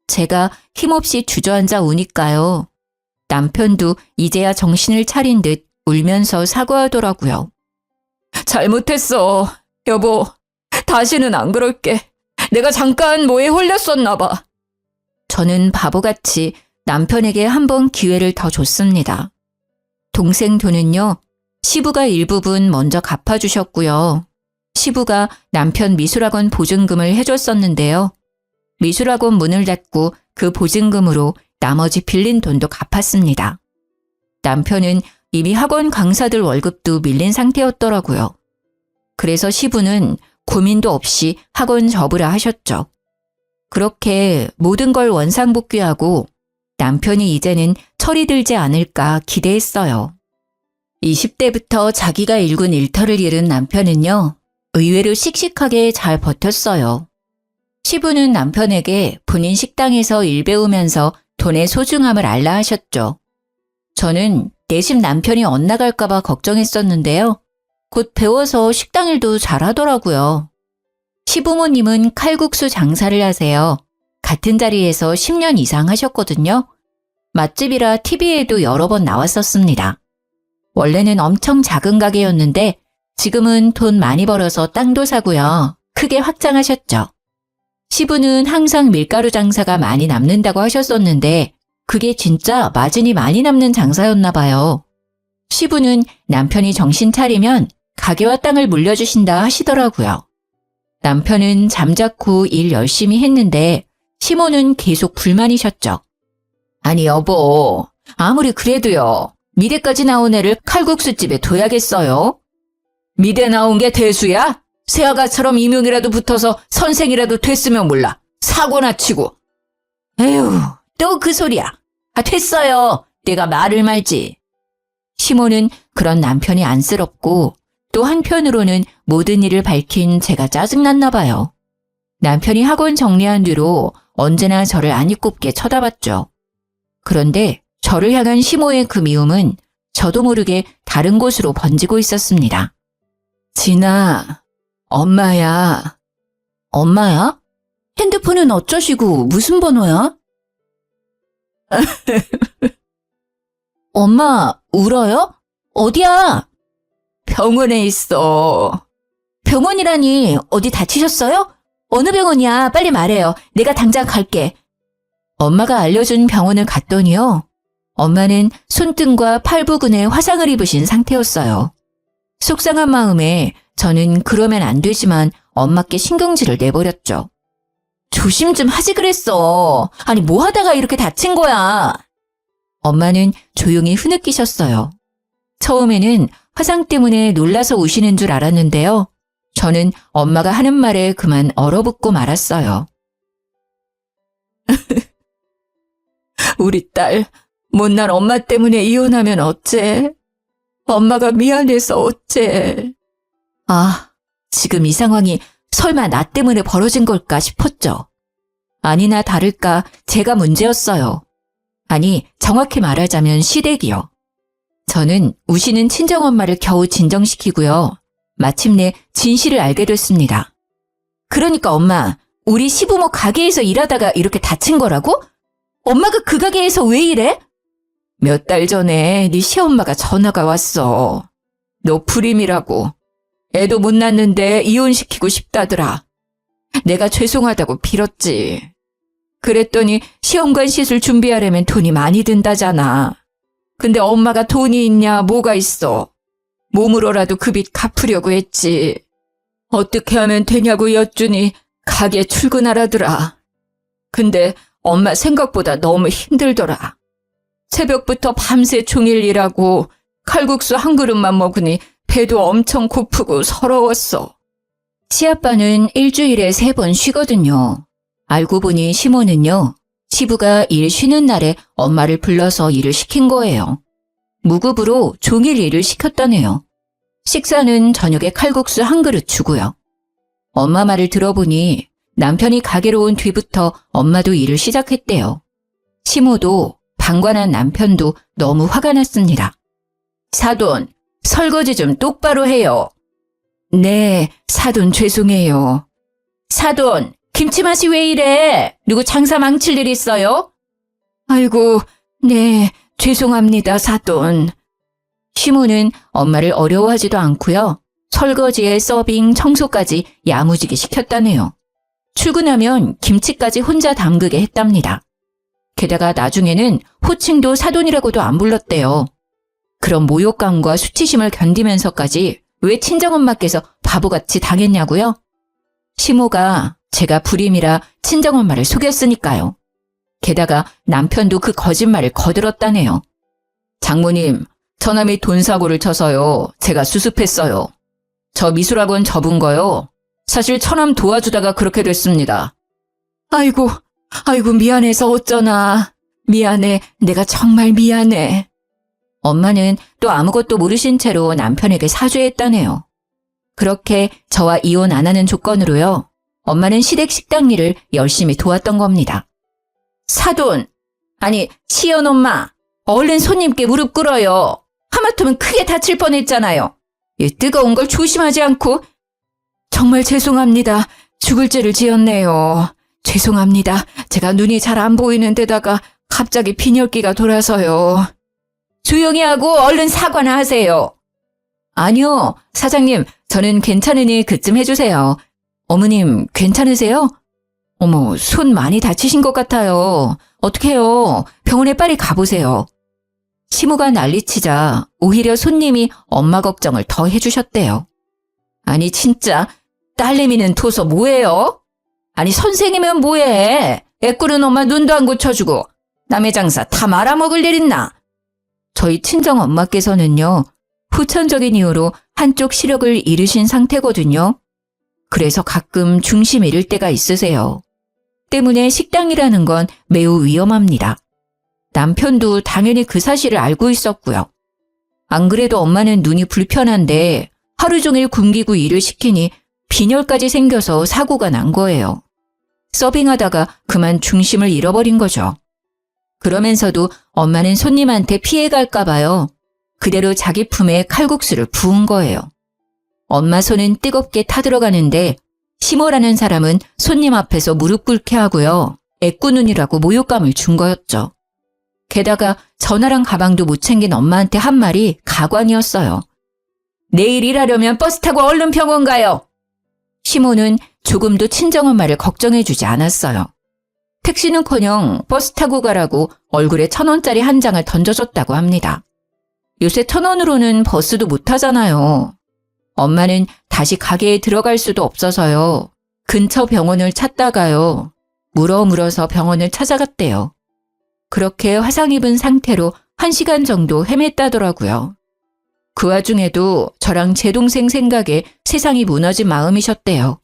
제가 힘없이 주저앉아 우니까요. 남편도 이제야 정신을 차린 듯 울면서 사과하더라고요. 잘못했어. 여보, 다시는 안 그럴게. 내가 잠깐 뭐에 홀렸었나 봐. 저는 바보같이 남편에게 한 번 기회를 더 줬습니다. 동생 돈은요, 시부가 일부분 먼저 갚아주셨고요. 시부가 남편 미술학원 보증금을 해줬었는데요. 미술학원 문을 닫고 그 보증금으로 나머지 빌린 돈도 갚았습니다. 남편은 이미 학원 강사들 월급도 밀린 상태였더라고요. 그래서 시부는 고민도 없이 학원 접으라 하셨죠. 그렇게 모든 걸 원상복귀하고 남편이 이제는 철이 들지 않을까 기대했어요. 20대부터 자기가 일군 일터를 잃은 남편은요, 의외로 씩씩하게 잘 버텼어요. 시부는 남편에게 본인 식당에서 일 배우면서 돈의 소중함을 알라 하셨죠. 저는 내심 남편이 엇나갈까봐 걱정했었는데요. 곧 배워서 식당 일도 잘하더라고요. 시부모님은 칼국수 장사를 하세요. 같은 자리에서 10년 이상 하셨거든요. 맛집이라 TV에도 여러 번 나왔었습니다. 원래는 엄청 작은 가게였는데 지금은 돈 많이 벌어서 땅도 사고요. 크게 확장하셨죠. 시부는 항상 밀가루 장사가 많이 남는다고 하셨었는데 그게 진짜 마진이 많이 남는 장사였나 봐요. 시부는 남편이 정신 차리면 가게와 땅을 물려주신다 하시더라고요. 남편은 잠자코 일 열심히 했는데 시모는 계속 불만이셨죠. 아니 여보, 아무리 그래도요. 미대까지 나온 애를 칼국수집에 둬야겠어요? 미대 나온 게 대수야? 새아가처럼 임용이라도 붙어서 선생이라도 됐으면 몰라. 사고나 치고. 에휴, 또 그 소리야. 아, 됐어요. 내가 말을 말지. 시모는 그런 남편이 안쓰럽고 또 한편으로는 모든 일을 밝힌 제가 짜증났나 봐요. 남편이 학원 정리한 뒤로 언제나 저를 아니꼽게 쳐다봤죠. 그런데 저를 향한 시모의 그 미움은 저도 모르게 다른 곳으로 번지고 있었습니다. 진아, 엄마야. 엄마야? 핸드폰은 어쩌시고 무슨 번호야? 엄마, 울어요? 어디야? 병원에 있어. 병원이라니 어디 다치셨어요? 어느 병원이야? 빨리 말해요. 내가 당장 갈게. 엄마가 알려준 병원을 갔더니요. 엄마는 손등과 팔 부근에 화상을 입으신 상태였어요. 속상한 마음에 저는 그러면 안 되지만 엄마께 신경질을 내버렸죠. 조심 좀 하지 그랬어. 아니 뭐 하다가 이렇게 다친 거야. 엄마는 조용히 흐느끼셨어요. 처음에는 화상 때문에 놀라서 우시는 줄 알았는데요. 저는 엄마가 하는 말에 그만 얼어붙고 말았어요. 우리 딸, 못난 엄마 때문에 이혼하면 어째? 엄마가 미안해서 어째? 아, 지금 이 상황이 설마 나 때문에 벌어진 걸까 싶었죠. 아니나 다를까 제가 문제였어요. 아니, 정확히 말하자면 시댁이요. 저는 우시는 친정엄마를 겨우 진정시키고요. 마침내 진실을 알게 됐습니다. 그러니까 엄마, 우리 시부모 가게에서 일하다가 이렇게 다친 거라고? 엄마가 그 가게에서 왜 이래? 몇 달 전에 네 시엄마가 전화가 왔어. 너 불임이라고. 애도 못 낳는데 이혼시키고 싶다더라. 내가 죄송하다고 빌었지. 그랬더니 시험관 시술 준비하려면 돈이 많이 든다잖아. 근데 엄마가 돈이 있냐 뭐가 있어. 몸으로라도 그 빚 갚으려고 했지. 어떻게 하면 되냐고 여쭈니 가게 출근하라더라. 근데 엄마 생각보다 너무 힘들더라. 새벽부터 밤새 종일 일하고 칼국수 한 그릇만 먹으니 배도 엄청 고프고 서러웠어. 시아빠는 일주일에 3번 쉬거든요. 알고 보니 시모는요. 시부가 일 쉬는 날에 엄마를 불러서 일을 시킨 거예요. 무급으로 종일 일을 시켰다네요. 식사는 저녁에 칼국수 한 그릇 주고요. 엄마 말을 들어보니 남편이 가게로 온 뒤부터 엄마도 일을 시작했대요. 시모도 방관한 남편도 너무 화가 났습니다. 사돈, 설거지 좀 똑바로 해요. 네, 사돈 죄송해요. 사돈, 김치맛이 왜 이래? 누구 장사 망칠 일 있어요? 아이고, 네, 죄송합니다, 사돈. 시모는 엄마를 어려워하지도 않고요. 설거지에 서빙, 청소까지 야무지게 시켰다네요. 출근하면 김치까지 혼자 담그게 했답니다. 게다가 나중에는 호칭도 사돈이라고도 안 불렀대요. 그런 모욕감과 수치심을 견디면서까지 왜 친정엄마께서 바보같이 당했냐고요? 시모가 제가 불임이라 친정엄마를 속였으니까요. 게다가 남편도 그 거짓말을 거들었다네요. 장모님, 저남이 돈 사고를 쳐서요. 제가 수습했어요. 저 미술학원 접은 거요. 사실 처남 도와주다가 그렇게 됐습니다. 아이고 미안해서 어쩌나. 미안해, 내가 정말 미안해. 엄마는 또 아무것도 모르신 채로 남편에게 사죄했다네요. 그렇게 저와 이혼 안 하는 조건으로요. 엄마는 시댁 식당 일을 열심히 도왔던 겁니다. 사돈, 아니 시연엄마, 얼른 손님께 무릎 꿇어요. 하마터면 크게 다칠 뻔했잖아요. 이 뜨거운 걸 조심하지 않고. 정말 죄송합니다. 죽을 죄를 지었네요. 죄송합니다. 제가 눈이 잘 안 보이는 데다가 갑자기 빈혈기가 돌아서요. 조용히 하고 얼른 사과나 하세요. 아니요, 사장님, 저는 괜찮으니 그쯤 해주세요. 어머님, 괜찮으세요? 어머, 손 많이 다치신 것 같아요. 어떡해요? 병원에 빨리 가보세요. 시모가 난리치자 오히려 손님이 엄마 걱정을 더 해주셨대요. 아니 진짜 딸내미는 둬서 뭐해요? 아니 선생이면 뭐해? 애꾸는 엄마 눈도 안 고쳐주고 남의 장사 다 말아먹을 일 있나? 저희 친정 엄마께서는요. 후천적인 이유로 한쪽 시력을 잃으신 상태거든요. 그래서 가끔 중심 잃을 때가 있으세요. 때문에 식당이라는 건 매우 위험합니다. 남편도 당연히 그 사실을 알고 있었고요. 안 그래도 엄마는 눈이 불편한데 하루 종일 굶기고 일을 시키니 빈혈까지 생겨서 사고가 난 거예요. 서빙하다가 그만 중심을 잃어버린 거죠. 그러면서도 엄마는 손님한테 피해갈까 봐요. 그대로 자기 품에 칼국수를 부은 거예요. 엄마 손은 뜨겁게 타들어가는데 시모라는 사람은 손님 앞에서 무릎 꿇게 하고요. 애꾸눈이라고 모욕감을 준 거였죠. 게다가 전화랑 가방도 못 챙긴 엄마한테 한 말이 가관이었어요. 내일 일하려면 버스 타고 얼른 병원 가요. 시모는 조금도 친정엄마를 걱정해주지 않았어요. 택시는커녕 버스 타고 가라고 얼굴에 1,000원짜리 한 장을 던져줬다고 합니다. 요새 1,000원으로는 버스도 못 타잖아요. 엄마는 다시 가게에 들어갈 수도 없어서요. 근처 병원을 찾다가요. 물어서 병원을 찾아갔대요. 그렇게 화상 입은 상태로 1시간 정도 헤맸다더라고요. 그 와중에도 저랑 제 동생 생각에 세상이 무너진 마음이셨대요.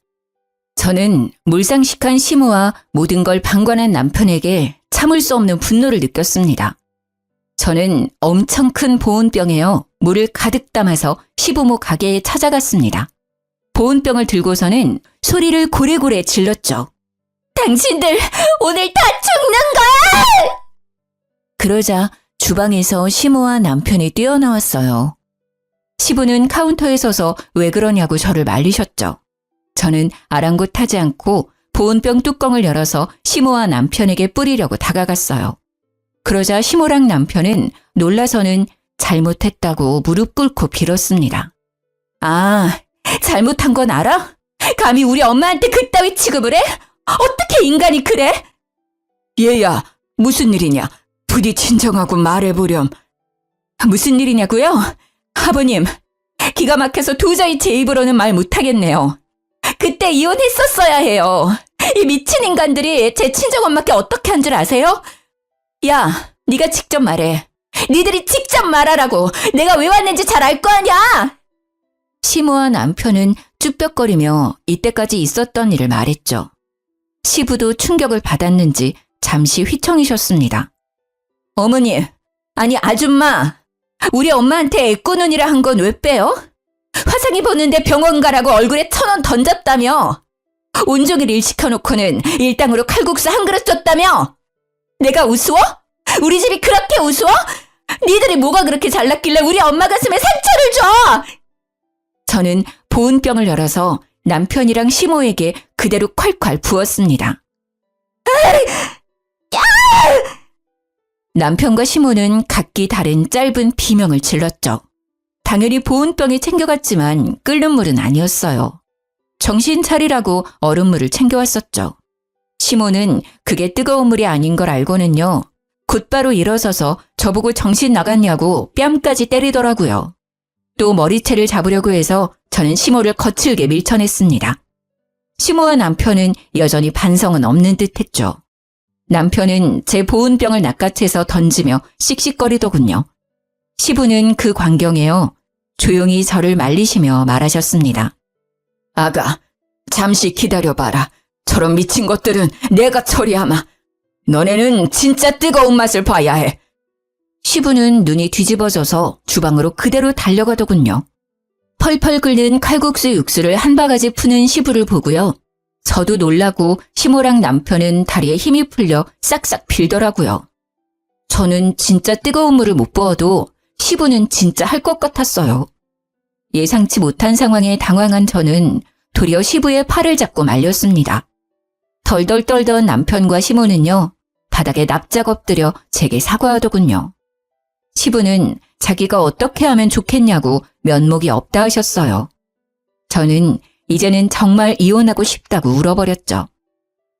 저는 물상식한 시모와 모든 걸 방관한 남편에게 참을 수 없는 분노를 느꼈습니다. 저는 엄청 큰 보온병에요. 물을 가득 담아서 시부모 가게에 찾아갔습니다. 보온병을 들고서는 소리를 고래고래 질렀죠. 당신들 오늘 다 죽는 거야! 그러자 주방에서 시모와 남편이 뛰어나왔어요. 시부는 카운터에 서서 왜 그러냐고 저를 말리셨죠. 저는 아랑곳하지 않고 보온병 뚜껑을 열어서 시모와 남편에게 뿌리려고 다가갔어요. 그러자 시모랑 남편은 놀라서는 잘못했다고 무릎 꿇고 빌었습니다. 아, 잘못한 건 알아? 감히 우리 엄마한테 그따위 취급을 해? 어떻게 인간이 그래? 얘야, 무슨 일이냐? 부디 진정하고 말해보렴. 무슨 일이냐고요? 아버님, 기가 막혀서 도저히 제 입으로는 말 못하겠네요. 그때 이혼했었어야 해요. 이 미친 인간들이 제 친정엄마께 어떻게 한 줄 아세요? 야, 네가 직접 말해. 니들이 직접 말하라고. 내가 왜 왔는지 잘 알 거 아냐? 시모와 남편은 쭈뼛거리며 이때까지 있었던 일을 말했죠. 시부도 충격을 받았는지 잠시 휘청이셨습니다. 어머니, 아니 아줌마, 우리 엄마한테 애꾸눈이라 한 건 왜 빼요? 화상 입었는데 병원 가라고 얼굴에 1,000원 던졌다며? 온종일 일 시켜놓고는 일당으로 칼국수 한 그릇 줬다며? 내가 우스워? 우리 집이 그렇게 우스워? 니들이 뭐가 그렇게 잘났길래 우리 엄마 가슴에 상처를 줘? 저는 보온병을 열어서 남편이랑 시모에게 그대로 콸콸 부었습니다. 남편과 시모는 각기 다른 짧은 비명을 질렀죠. 당연히 보온병이 챙겨갔지만 끓는 물은 아니었어요. 정신 차리라고 얼음물을 챙겨왔었죠. 시모는 그게 뜨거운 물이 아닌 걸 알고는요. 곧바로 일어서서 저보고 정신 나갔냐고 뺨까지 때리더라고요. 또 머리채를 잡으려고 해서 저는 시모를 거칠게 밀쳐냈습니다. 시모와 남편은 여전히 반성은 없는 듯했죠. 남편은 제 보온병을 낚아채서 던지며 씩씩거리더군요. 시부는 그 광경에요. 조용히 저를 말리시며 말하셨습니다. 아가, 잠시 기다려봐라. 저런 미친 것들은 내가 처리하마. 너네는 진짜 뜨거운 맛을 봐야 해. 시부는 눈이 뒤집어져서 주방으로 그대로 달려가더군요. 펄펄 끓는 칼국수 육수를 한 바가지 푸는 시부를 보고요. 저도 놀라고 시모랑 남편은 다리에 힘이 풀려 싹싹 빌더라고요. 저는 진짜 뜨거운 물을 못 부어도 시부는 진짜 할 것 같았어요. 예상치 못한 상황에 당황한 저는 도리어 시부의 팔을 잡고 말렸습니다. 덜덜 떨던 남편과 시모는요, 바닥에 납작 엎드려 제게 사과하더군요. 시부는 자기가 어떻게 하면 좋겠냐고 면목이 없다 하셨어요. 저는 이제는 정말 이혼하고 싶다고 울어버렸죠.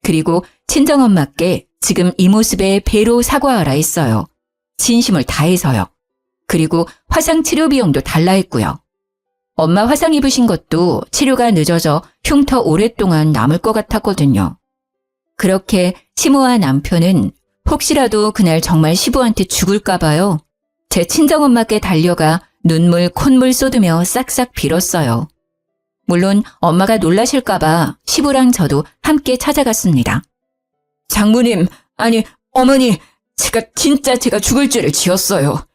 그리고 친정엄마께 지금 이 모습에 배로 사과하라 했어요. 진심을 다해서요. 그리고 화상 치료 비용도 달라 했고요. 엄마 화상 입으신 것도 치료가 늦어져 흉터 오랫동안 남을 것 같았거든요. 그렇게 시모와 남편은 혹시라도 그날 정말 시부한테 죽을까 봐요. 제 친정엄마께 달려가 눈물 콧물 쏟으며 싹싹 빌었어요. 물론 엄마가 놀라실까 봐 시부랑 저도 함께 찾아갔습니다. 장모님, 아니 어머니, 제가 죽을 죄를 지었어요.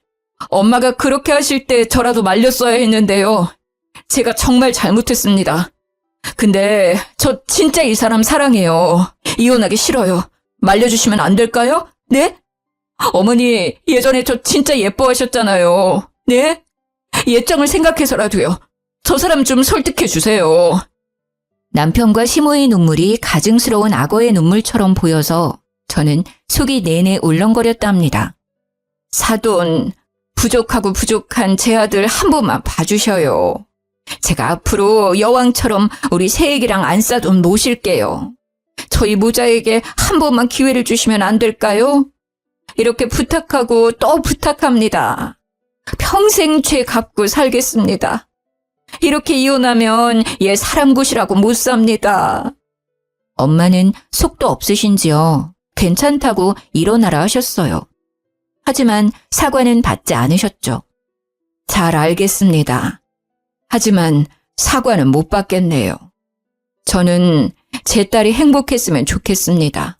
엄마가 그렇게 하실 때 저라도 말렸어야 했는데요. 제가 정말 잘못했습니다. 근데 저 진짜 이 사람 사랑해요. 이혼하기 싫어요. 말려주시면 안 될까요? 네? 어머니, 예전에 저 진짜 예뻐하셨잖아요. 네? 예정을 생각해서라도요. 저 사람 좀 설득해 주세요. 남편과 시모의 눈물이 가증스러운 악어의 눈물처럼 보여서 저는 속이 내내 울렁거렸답니다. 사돈, 부족하고 부족한 제 아들 한 번만 봐주셔요. 제가 앞으로 여왕처럼 우리 새애기랑 안싸돈 모실게요. 저희 모자에게 한 번만 기회를 주시면 안 될까요? 이렇게 부탁하고 또 부탁합니다. 평생 죄 갚고 살겠습니다. 이렇게 이혼하면 얘 사람 곳이라고 못 삽니다. 엄마는 속도 없으신지요. 괜찮다고 일어나라 하셨어요. 하지만 사과는 받지 않으셨죠. 잘 알겠습니다. 하지만 사과는 못 받겠네요. 저는 제 딸이 행복했으면 좋겠습니다.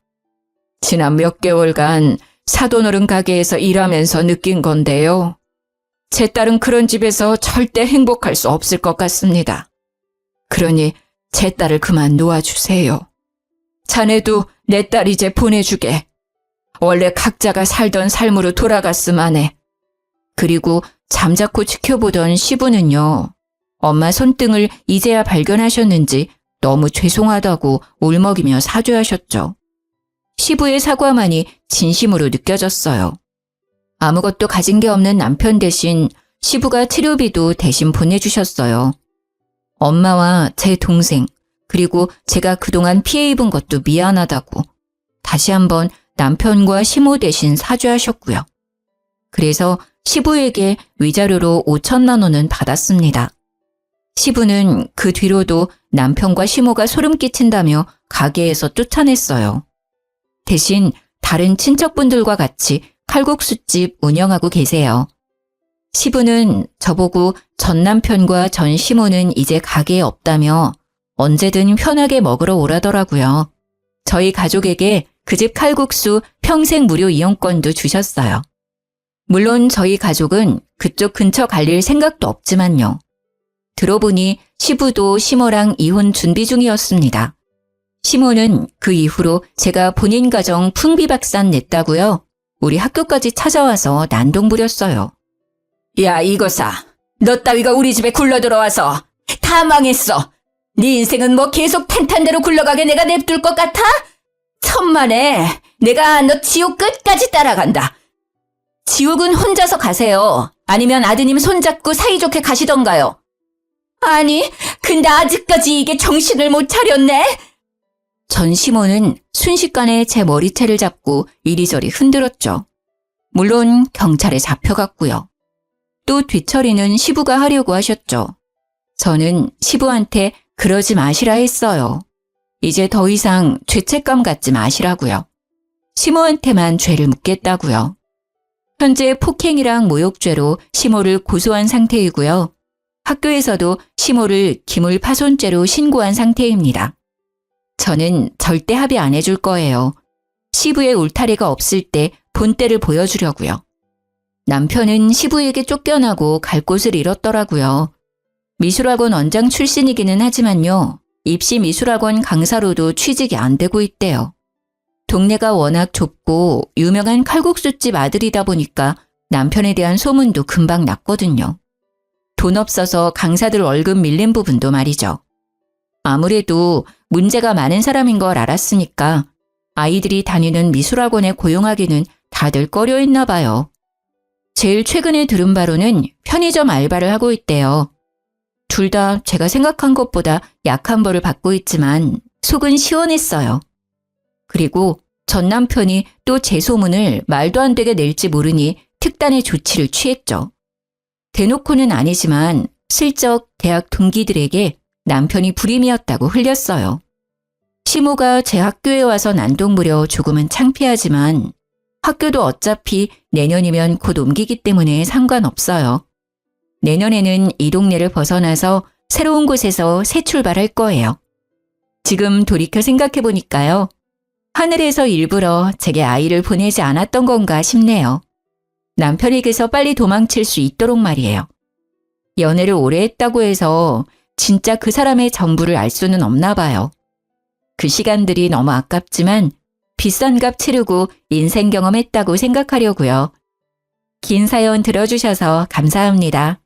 지난 몇 개월간 사돈어른 가게에서 일하면서 느낀 건데요. 제 딸은 그런 집에서 절대 행복할 수 없을 것 같습니다. 그러니 제 딸을 그만 놓아주세요. 자네도 내 딸 이제 보내주게. 원래 각자가 살던 삶으로 돌아갔음 하네. 그리고 잠자코 지켜보던 시부는요. 엄마 손등을 이제야 발견하셨는지 너무 죄송하다고 울먹이며 사죄하셨죠. 시부의 사과만이 진심으로 느껴졌어요. 아무것도 가진 게 없는 남편 대신 시부가 치료비도 대신 보내주셨어요. 엄마와 제 동생, 그리고 제가 그동안 피해 입은 것도 미안하다고 다시 한번 남편과 시모 대신 사죄하셨고요. 그래서 시부에게 위자료로 5천만 원은 받았습니다. 시부는 그 뒤로도 남편과 시모가 소름 끼친다며 가게에서 쫓아냈어요. 대신 다른 친척분들과 같이 칼국수집 운영하고 계세요. 시부는 저보고 전 남편과 전 시모는 이제 가게에 없다며 언제든 편하게 먹으러 오라더라고요. 저희 가족에게 그 집 칼국수 평생 무료 이용권도 주셨어요. 물론 저희 가족은 그쪽 근처 갈릴 생각도 없지만요. 들어보니 시부도 시모랑 이혼 준비 중이었습니다. 시모는 그 이후로 제가 본인 가정 풍비박산 냈다고요. 우리 학교까지 찾아와서 난동 부렸어요. 야, 이거사. 너 따위가 우리 집에 굴러들어와서 다 망했어. 네 인생은 뭐 계속 탄탄대로 굴러가게 내가 냅둘 것 같아? 천만에 내가 너 지옥 끝까지 따라간다. 지옥은 혼자서 가세요. 아니면 아드님 손잡고 사이좋게 가시던가요. 아니, 근데 아직까지 이게 정신을 못 차렸네. 전 시모는 순식간에 제 머리채를 잡고 이리저리 흔들었죠. 물론 경찰에 잡혀갔고요. 또 뒤처리는 시부가 하려고 하셨죠. 저는 시부한테 그러지 마시라 했어요. 이제 더 이상 죄책감 갖지 마시라고요. 시모한테만 죄를 묻겠다고요. 현재 폭행이랑 모욕죄로 시모를 고소한 상태이고요. 학교에서도 시모를 기물파손죄로 신고한 상태입니다. 저는 절대 합의 안 해줄 거예요. 시부의 울타리가 없을 때 본때를 보여주려고요. 남편은 시부에게 쫓겨나고 갈 곳을 잃었더라고요. 미술학원 원장 출신이기는 하지만요. 입시 미술학원 강사로도 취직이 안 되고 있대요. 동네가 워낙 좁고 유명한 칼국수집 아들이다 보니까 남편에 대한 소문도 금방 났거든요. 돈 없어서 강사들 월급 밀린 부분도 말이죠. 아무래도 문제가 많은 사람인 걸 알았으니까 아이들이 다니는 미술학원에 고용하기는 다들 꺼려했나 봐요. 제일 최근에 들은 바로는 편의점 알바를 하고 있대요. 둘 다 제가 생각한 것보다 약한 벌을 받고 있지만 속은 시원했어요. 그리고 전 남편이 또 제 소문을 말도 안 되게 낼지 모르니 특단의 조치를 취했죠. 대놓고는 아니지만 슬쩍 대학 동기들에게 남편이 불임이었다고 흘렸어요. 시모가 제 학교에 와서 난동부려 조금은 창피하지만 학교도 어차피 내년이면 곧 옮기기 때문에 상관없어요. 내년에는 이 동네를 벗어나서 새로운 곳에서 새 출발할 거예요. 지금 돌이켜 생각해보니까요. 하늘에서 일부러 제게 아이를 보내지 않았던 건가 싶네요. 남편에게서 빨리 도망칠 수 있도록 말이에요. 연애를 오래 했다고 해서 진짜 그 사람의 전부를 알 수는 없나 봐요. 그 시간들이 너무 아깝지만 비싼 값 치르고 인생 경험했다고 생각하려고요. 긴 사연 들어주셔서 감사합니다.